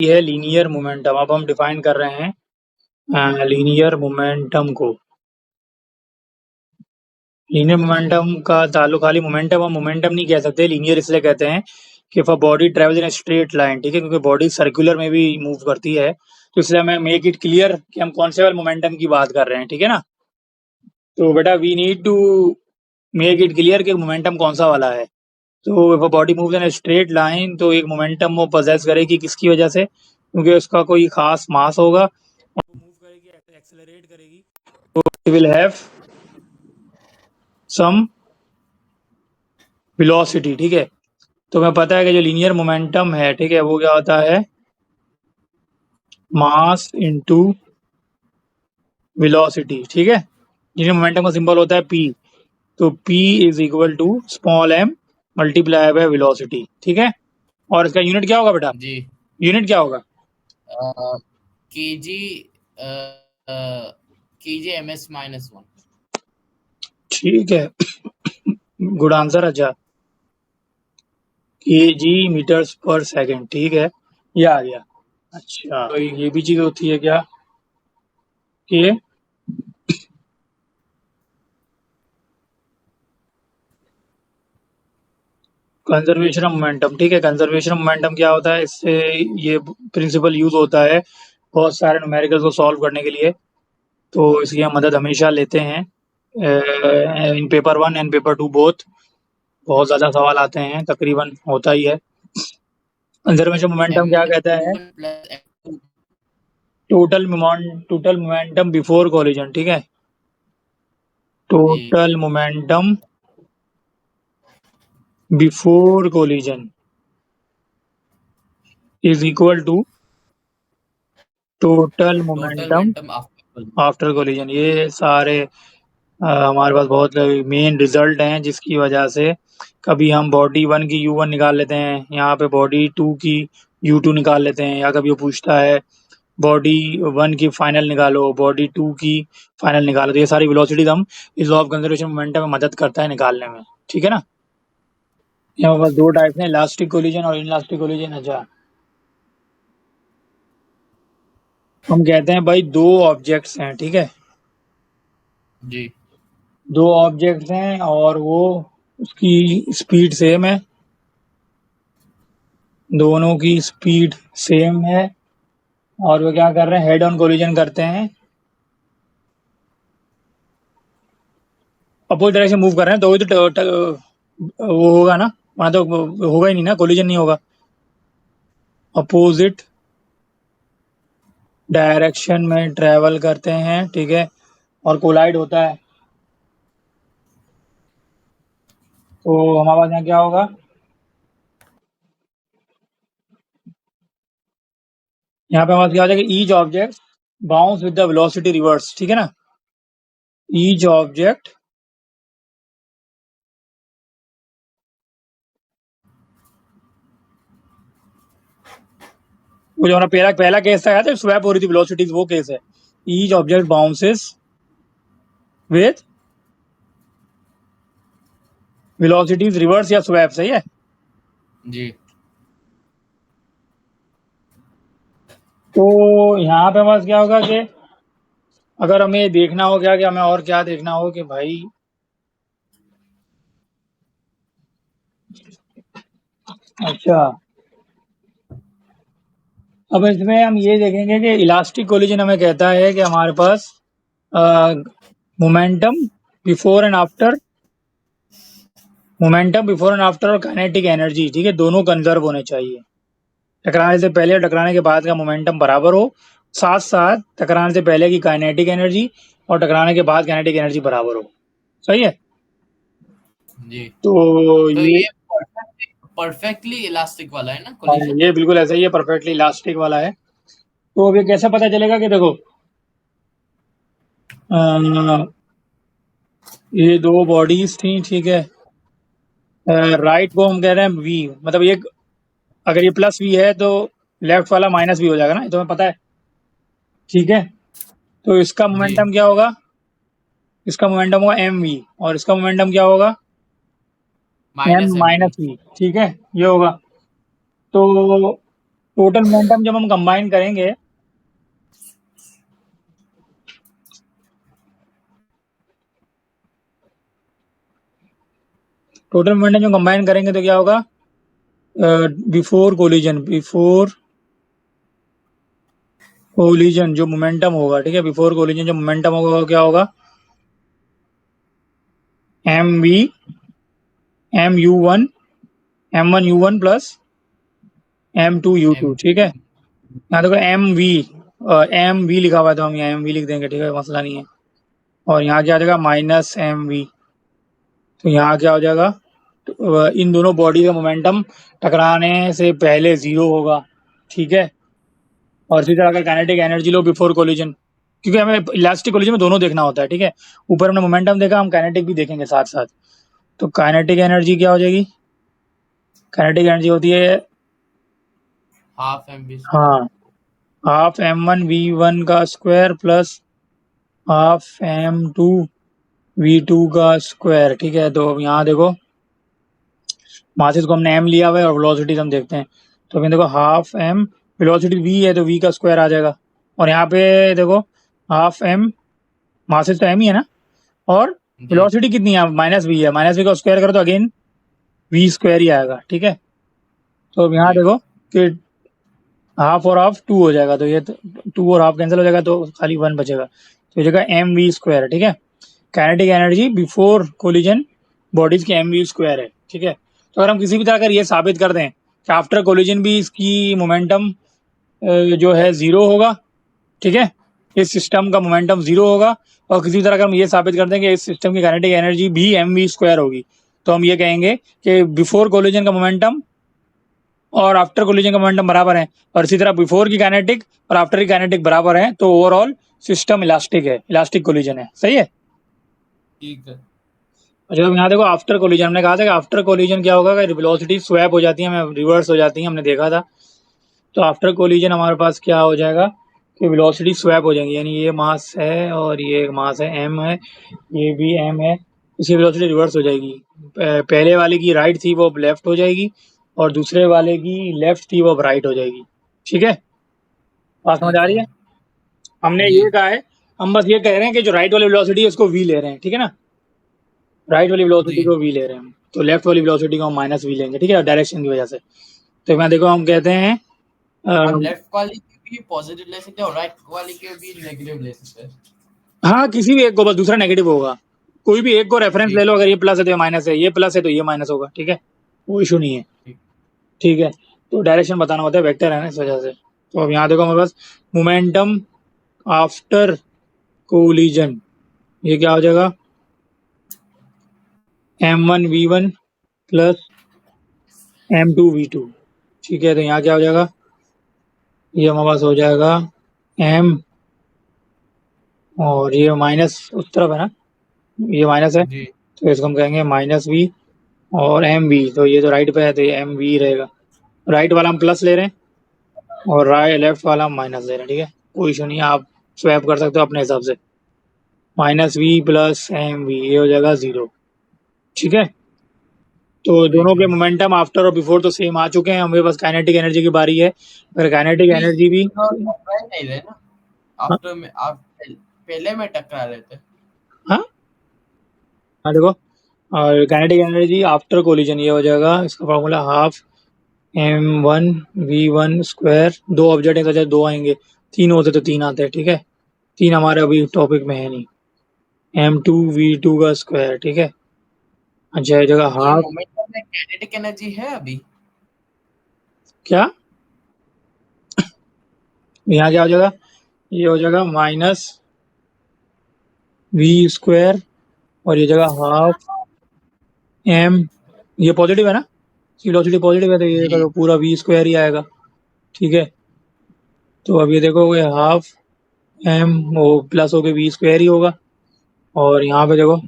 ये है linear momentum. अब हम डिफाइन कर रहे हैं लीनियर मोमेंटम को। लीनियर मोमेंटम का ताल्लुक खाली मोमेंटम और मोमेंटम नहीं कह सकते, लीनियर इसलिए कहते हैं कि for body travel in straight line, ठीक है, क्योंकि बॉडी सर्कुलर में भी मूव करती है, तो इसलिए हमें मेक इट क्लियर कि हम कौन से वाले मोमेंटम की बात कर रहे हैं, ठीक है ना। तो बेटा we need to make it clear कि मोमेंटम कौन सा वाला है। तो if a body move in straight line, तो एक मोमेंटम वो पोजेस करेगी, किसकी वजह से, क्योंकि उसका कोई खास मास होगा और वो मूव करेगी, एक्सेलरेट करेगी, तो it will have some velocity, ठीक है। तो हमें पता है कि जो लीनियर मोमेंटम है, ठीक है, वो क्या होता है, मास इनटू वेलोसिटी, ठीक है। लीनियर मोमेंटम का सिंबल होता है पी, तो P is equal to small m multiply by velocity, ठीक है। और इसका यूनिट क्या होगा बेटा, जी यूनिट क्या होगा, केजी केजी ms -1। ठीक है, गुड आंसर। अच्छा, kg मीटर्स पर सेकेंड, ठीक है, ये आ गया। अच्छा, तो ये भी चीज होती है क्या कि कंजर्वेशन ऑफ मोमेंटम, ठीक है। कंजर्वेशन ऑफ मोमेंटम क्या होता है, इससे ये प्रिंसिपल यूज होता है बहुत सारे न्यूमेरिकल्स को सॉल्व करने के लिए, तो इसकी हम मदद हमेशा लेते हैं इन पेपर 1 एंड पेपर 2 बोथ। बहुत ज़्यादा सवाल आते हैं, तकरीबन होता ही है। कंजर्वेशन मोमेंटम क्या कहता है, m1 + m2। Total momentum before collision, ठीक है, जी total momentum before collision is equal to total total momentum momentum after. After collision. ये सारे हमारे पास बहुत मेन रिजल्ट हैं, जिसकी वजह से कभी हम बॉडी 1 की U1 निकाल लेते हैं, यहाँ पे बॉडी 2 की U2 निकाल लेते हैं, या कभी वो पूछता है बॉडी 1 की फाइनल निकालो, बॉडी 2 की फाइनल निकालो, तो ये सारी वेलोसिटीज हम इस लॉ ऑफ कंजर्वेशन मोमेंटम में मदद करता है निकालने में, ठीक है ना। यहाँ पर दो टाइप हैं, इलास्टिक कोलिजन और इनलास्टिक कोलिजन। अच्छा, हम कहते हैं भाई दो ऑब्जेक्ट्स हैं, ठीक है, जी दो ऑब्जेक्ट्स हैं और वो उसकी स्पीड सेम है, दोनों की स्पीड सेम है, और वो क्या कर रहे हैं, हेड ऑन कोलिजन करते हैं, अपोजिट डायरेक्शन मूव कर रहे हैं, तो वही तो वो होगा ना, वहां तो होगा ही नहीं ना, कोलिजन नहीं होगा। अपोजिट डायरेक्शन में ट्रेवल करते हैं, ठीक है, और कोलाइड होता है, तो हमारे पास यहाँ क्या होगा, यहाँ पे हमारे पास क्या हो जाएगा, each object bounce with the velocity reverse, ठीक है ना। ईच ऑब्जेक्ट वो जो हमारा पहला पहला केस था, था स्वैप हो रही थी वेलोसिटीज, वो केस है। Each object bounces with velocities reverse या स्वैप, सही है। जी तो यहाँ पे बस क्या होगा कि अगर हमें देखना हो क्या कि हमें और क्या देखना हो कि भाई, अच्छा, अब इसमें हम ये देखेंगे कि इलास्टिक कोलिजन हमें कहता है कि हमारे पास momentum before and after, momentum before and after और काइनेटिक एनर्जी, ठीक है, दोनों कंजर्व होने चाहिए। टकराने से पहले और टकराने के बाद का मोमेंटम बराबर हो, साथ साथ टकराने से पहले की काइनेटिक एनर्जी और टकराने के बाद काइनेटिक एनर्जी बराबर हो, सही है। जी तो तो ये ये परफेक्टली इलास्टिक वाला है ना हाँ, कोलिजन। ये बिल्कुल ऐसा ही है, परफेक्टली इलास्टिक वाला है। तो अब ये कैसे पता चलेगा कि देखो अ, ये दो बॉडीज थी, ठीक है, राइट को हम कह रहे हैं वी, मतलब ये अगर ये प्लस वी है तो लेफ्ट वाला माइनस वी हो जाएगा ना, ये तो हमें पता है, ठीक है। तो इसका जी मोमेंटम क्या होगा, इसका मोमेंटम होगा एम वी, और इसका मोमेंटम क्या होगा, एम -m2। माइनस वी, ठीक है, ये होगा। तो टोटल मोमेंटम जब हम कंबाइन करेंगे तो क्या होगा, बिफोर कोलिजन जो मोमेंटम होगा, ठीक है, बिफोर कोलिजन जो मोमेंटम होगा वो क्या होगा, m1u1 प्लस m2u2, ठीक है। यहाँ देखो एम वी लिखा हुआ है तो हम यहाँ एम वी लिख देंगे, ठीक है, मसला नहीं है। और यहाँ क्या आ जाएगा, माइनस एम वी। तो यहाँ क्या हो जाएगा, तो इन दोनों बॉडी का मोमेंटम टकराने से पहले 0 होगा, ठीक है। और इसी तरह अगर kinetic energy low before collision, क्योंकि हमें इलास्टिक कोलिजन में दोनों देखना होता है, ठीक है। ऊपर हमने मोमेंटम देखा, हम काइनेटिक भी देखेंगे साथ साथ। तो काइनेटिक एनर्जी क्या हो जाएगी, काइनेटिक एनर्जी होती है हाफ एम वी, हाँ, हाफ m1v1 का स्क्वायर प्लस हाफ m2v2 का स्क्वायर, ठीक है। तो यहाँ देखो मासेस को हमने m लिया हुआ है और वेलोसिटीज हम देखते हैं। तो अभी देखो हाफ m, वेलोसिटी v है तो v का स्क्वायर आ जाएगा। और यहाँ पे देखो हाफ m, मासेस तो m ही है ना, और वेलोसिटी कितनी है, माइनस v है, माइनस v का स्क्वायर करो तो अगेन v स्क्वायर ही आएगा, ठीक है। तो अब यहाँ देखो कि हाफ और हाफ 2 हो जाएगा, तो ये 2 और हाफ कैंसिल हो जाएगा तो खाली 1 बचेगा, तो ये जगह एम वी स्क्वायर, ठीक है। Kinetic energy before collision bodies की एम वी स्क्वायर है, ठीक है। तो अगर हम किसी भी तरह अगर ये साबित कर दें कि आफ्टर कोलिजन भी इसकी मोमेंटम जो है 0 होगा, ठीक है, इस सिस्टम का मोमेंटम 0 होगा, और किसी तरह अगर हम ये साबित कर दें कि इस सिस्टम की काइनेटिक एनर्जी भी एम वी स्क्वायर होगी, तो हम ये कहेंगे कि बिफोर कोलिजन का मोमेंटम और आफ्टर कोलिजन का मोमेंटम बराबर है, और इसी तरह बिफोर की काइनेटिक और आफ्टर की काइनेटिक बराबर है, तो ओवरऑल सिस्टम इलास्टिक है, इलास्टिक कोलिजन है, सही है। ठीक है। अच्छा, अब यहाँ देखो आफ्टर कोलिजन, हमने कहा था कि आफ्टर कोलिजन क्या होगा कि वेलोसिटी स्वैप हो जाती है, रिवर्स हो जाती है, हमने देखा था। तो आफ्टर कोलिजन हमारे पास क्या हो जाएगा कि वेलोसिटी स्वैप हो जाएंगी, यानी ये मास है और ये मास है, एम है, ये भी एम है, इसकी वेलोसिटी रिवर्स हो जाएगी। पहले वाले की राइट थी वो अब लेफ्ट हो जाएगी, और दूसरे वाले की लेफ्ट थी वो अब राइट हो जाएगी, ठीक है। बात समझ आ रही है। हमने ये कहा है, हम बस ये कह रहे हैं कि जो राइट वाली वेलोसिटी है उसको v ले रहे हैं, ठीक है ना, राइट वाली वेलोसिटी को v ले रहे हैं, तो लेफ्ट वाली वेलोसिटी को हम माइनस v लेंगे, ठीक है, डायरेक्शन की वजह से। तो मैं देखो हम कहते हैं हम लेफ्ट वाली की भी पॉजिटिव ले सकते हैं और राइट वाली की भी नेगेटिव ले सकते हैं। हाँ, किसी भी एक को, बस दूसरा नेगेटिव होगा, कोई भी एक को रेफरेंस ले लो, अगर ये प्लस है तो ये माइनस है, ये प्लस है तो ये माइनस होगा, ठीक है, वो इशू नहीं है, ठीक है। तो डायरेक्शन बताना होता है, वेक्टर है ना, इस वजह से। तो अब यहाँ देखो हमारे पास मोमेंटम आफ्टर कोलिजन, ये क्या हो जाएगा, m1v1 प्लस m2v2, ठीक है। तो यहाँ क्या हो जाएगा, ये हमारे पास हो जाएगा m, और ये माइनस उस तरफ है ना, ये माइनस है, तो इसको हम कहेंगे माइनस v, और एम वी, तो ये तो राइट पे है तो ये एम वी रहेगा। राइट वाला हम प्लस ले रहे हैं और लेफ्ट वाला हम माइनस ले रहे हैं, ठीक है, कोई इशू नहीं है, आप स्वैप कर सकते हो अपने हिसाब से। Minus v plus m v, ये हो जाएगा 0, ठीक है। तो दोनों के मोमेंटम आफ्टर और बिफोर तो सेम आ चुके हैं, हमें बस काइनेटिक एनर्जी की बारी है। अगर काइनेटिक एनर्जी भी नहीं रहे ना, आफ्टर में आप पहले में टकरा रहे थे। हाँ देखो, और काइनेटिक एनर्जी आफ्टर कोलिजन ये हो जाएगा, इसका formula half m1v1 square, 2 object है तो चाहे 2 आएंगे, 3 होते तो 3 आते हैं, ठीक है, 3 हमारे अभी टॉपिक में है नहीं, m2v2 का स्क्वायर, ठीक है। अच्छा, ये जगह हाफ, मोमेंटम में काइनेटिक एनर्जी है अभी क्या यहाँ क्या हो जाएगा, ये हो जाएगा माइनस वी स्क्वायर, और ये जगह हाफ m, ये पॉजिटिव है ना, वेलोसिटी पॉजिटिव है तो ये तो पूरा वी स्क्वायर ही आएगा, ठीक है। तो अब ये देखो, ये हाफ m वो प्लस होके वी स्क्वायर ही होगा, और यहाँ पे देखो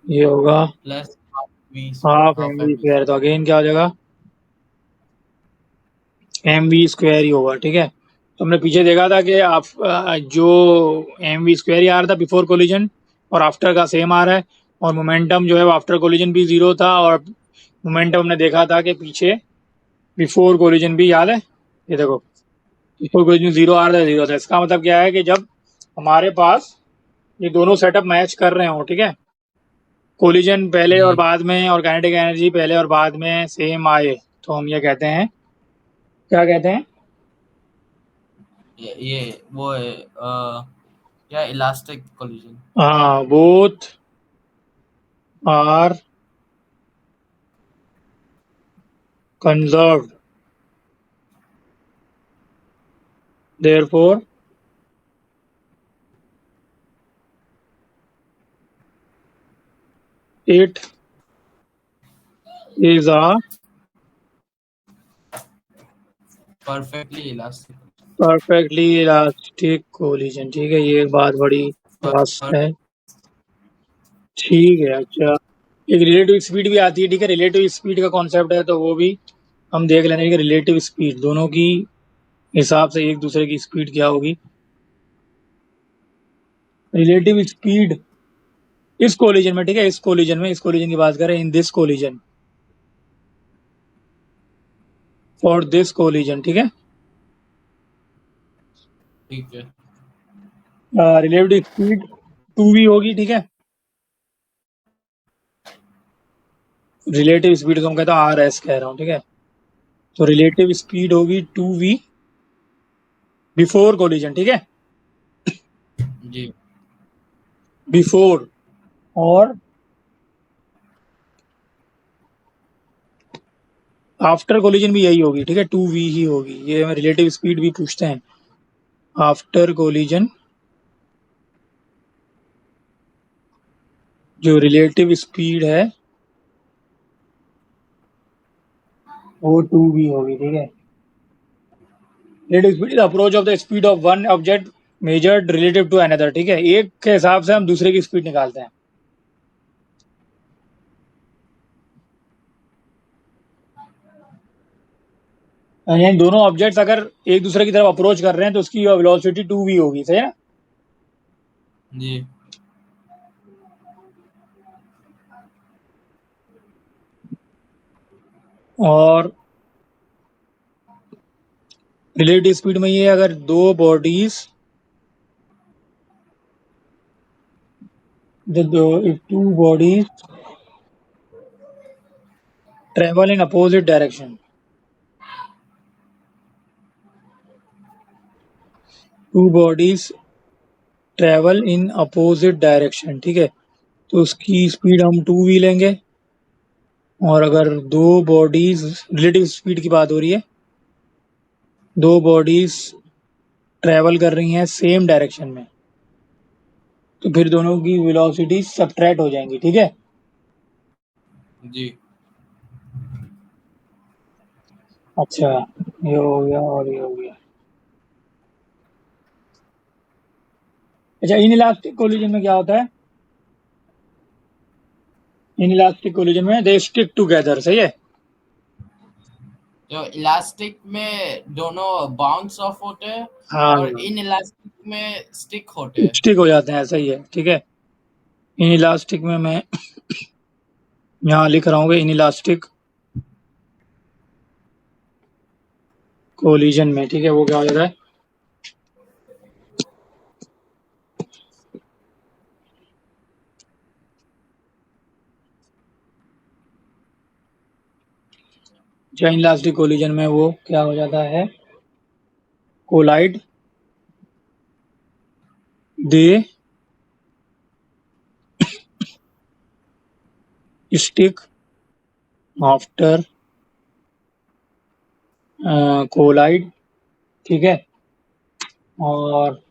ये होगा plus half m v square, तो अगेन क्या हो जाएगा, एम वी स्क्वायर ही होगा, ठीक है। तो हमने पीछे देखा था कि आप जो एम वी स्क्वायर ही आ रहा था बिफोर कोलिजन, और आफ्टर का सेम आ रहा है, और मोमेंटम जो है वो आफ्टर कोलिजन भी 0 था, और मोमेंटम हमने देखा था कि पीछे बिफोर कोलिजन भी, याद है? ये देखो, बिफोर कोलिजन 0 आ रहा था, 0 था। इसका मतलब क्या है कि जब हमारे पास ये दोनों सेटअप मैच कर रहे हो, ठीक है, कोलिजन पहले और जी बाद में और काइनेटिक एनर्जी पहले और बाद में सेम आए, तो हम ये कहते हैं, क्या कहते हैं? ये वो है क्या इलास्टिक कोलिजन। हाँ, both are conserved, therefore it is a perfectly elastic. perfectly elastic collision। ठीक है, ये एक बात बड़ी खास है। ठीक है, अच्छा, एक रिलेटिव स्पीड भी आती है, ठीक है, रिलेटिव स्पीड का कॉन्सेप्ट है, तो वो भी हम देख लेंगे कि रिलेटिव स्पीड दोनों की हिसाब से एक दूसरे की स्पीड क्या होगी। रिलेटिव स्पीड इस कोलिजन में, ठीक है, इस कोलिजन की बात करें, in this collision, for this collision, ठीक है, ठीक है। रिलेटिव स्पीड 2v होगी, ठीक है। रिलेटिव स्पीड को हम कहते हैं आर एस कह रहा हूँ, ठीक है। तो रिलेटिव स्पीड होगी 2v बिफोर कोलिजन, ठीक है, जी बिफोर, और आफ्टर कोलिजन भी यही होगी, ठीक है, 2v ही होगी। ये हमें रिलेटिव स्पीड भी पूछते हैं। आफ्टर कोलिजन जो रिलेटिव स्पीड है वो 2v होगी, ठीक है। Relative speed is approach of the speed of one object measured relative to another, ठीक है, एक के हिसाब से हम दूसरे की स्पीड निकालते हैं। यानी दोनों ऑब्जेक्ट्स अगर एक दूसरे की तरफ अप्रोच कर रहे हैं तो उसकी वेलोसिटी 2v होगी, सही है ना? जी और रिलेटिव स्पीड में ये अगर दो bodies, if two bodies travel in opposite direction, two bodies travel in opposite direction, ठीक है, तो उसकी स्पीड हम 2v लेंगे। और अगर दो बॉडीज, रिलेटिव स्पीड की बात हो रही है, दो बॉडीज ट्रेवल कर रही हैं सेम डायरेक्शन में, तो फिर दोनों की वेलोसिटी सबट्रैक्ट हो जाएंगी, ठीक है। जी अच्छा, ये हो गया और ये हो गया। अच्छा, इनइलास्टिक कोलिजन में क्या होता है? इनइलास्टिक कोलिजन में दे स्टिक टुगेदर, सही है। तो इलास्टिक में दोनों बाउंस ऑफ होते हैं हाँ, और इन इलास्टिक में स्टिक होते हैं। स्टिक हो जाते हैं, सही है, ठीक है। इनइलास्टिक में मैं यहाँ लिख रहा हूँ कि इनइलास्टिक कोलिजन में, ठीक है, वो क्या हो जाता है? अच्छा, इनइलास्टिक कोलिजन में वो क्या हो जाता है? Collide, they stick after collide, ठीक है। और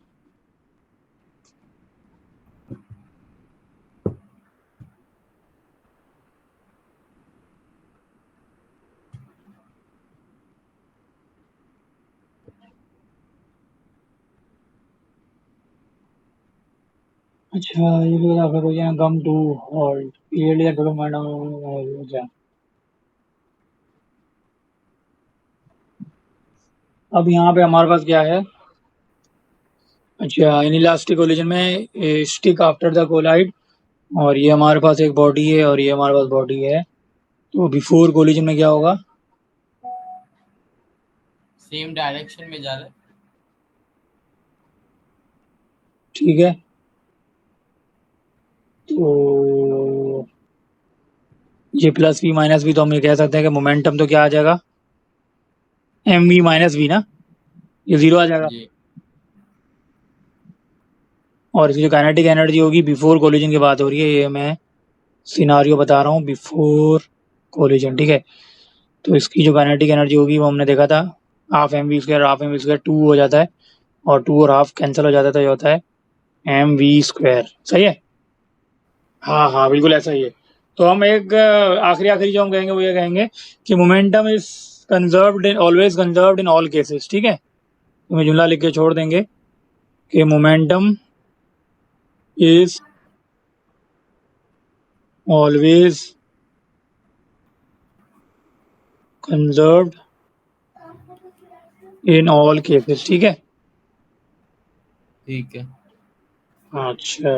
अच्छा, ये भी बता फिर हो जाए come to halt clearly that madam. अब यहाँ पे हमारे पास क्या है? अच्छा, इनइलास्टिक कोलिजन में स्टिक आफ्टर द कोलाइड और ये हमारे पास एक बॉडी है और ये हमारे पास बॉडी है, तो बिफोर कोलिजन में क्या होगा? सेम डायरेक्शन में जा रहा है। ठीक है, तो ये प्लस वी माइनस वी, तो हम ये कह सकते हैं कि मोमेंटम तो क्या आ जाएगा, एम वी माइनस वी ना, ये जीरो आ जाएगा। जी और इसकी जो काइनेटिक एनर्जी होगी बिफोर कोलिजन की बात हो रही है, ये मैं सिनारियो बता रहा हूँ बिफोर कोलिजन, ठीक है। तो इसकी जो काइनेटिक एनर्जी होगी वो हमने देखा था, half m v square, half m v square 2 हो जाता है, और 2 और हाफ कैंसिल हो जाता है, तो ये होता है एम वी स्क्वायर। सही है, हाँ हाँ बिल्कुल ऐसा ही है। तो हम एक आखिरी आखिरी जो हम कहेंगे वो ये कहेंगे कि momentum is conserved in, always conserved in all cases, ठीक है। तो मैं जुमला लिख के छोड़ देंगे कि momentum is always conserved in all cases, ठीक है। ठीक है। अच्छा।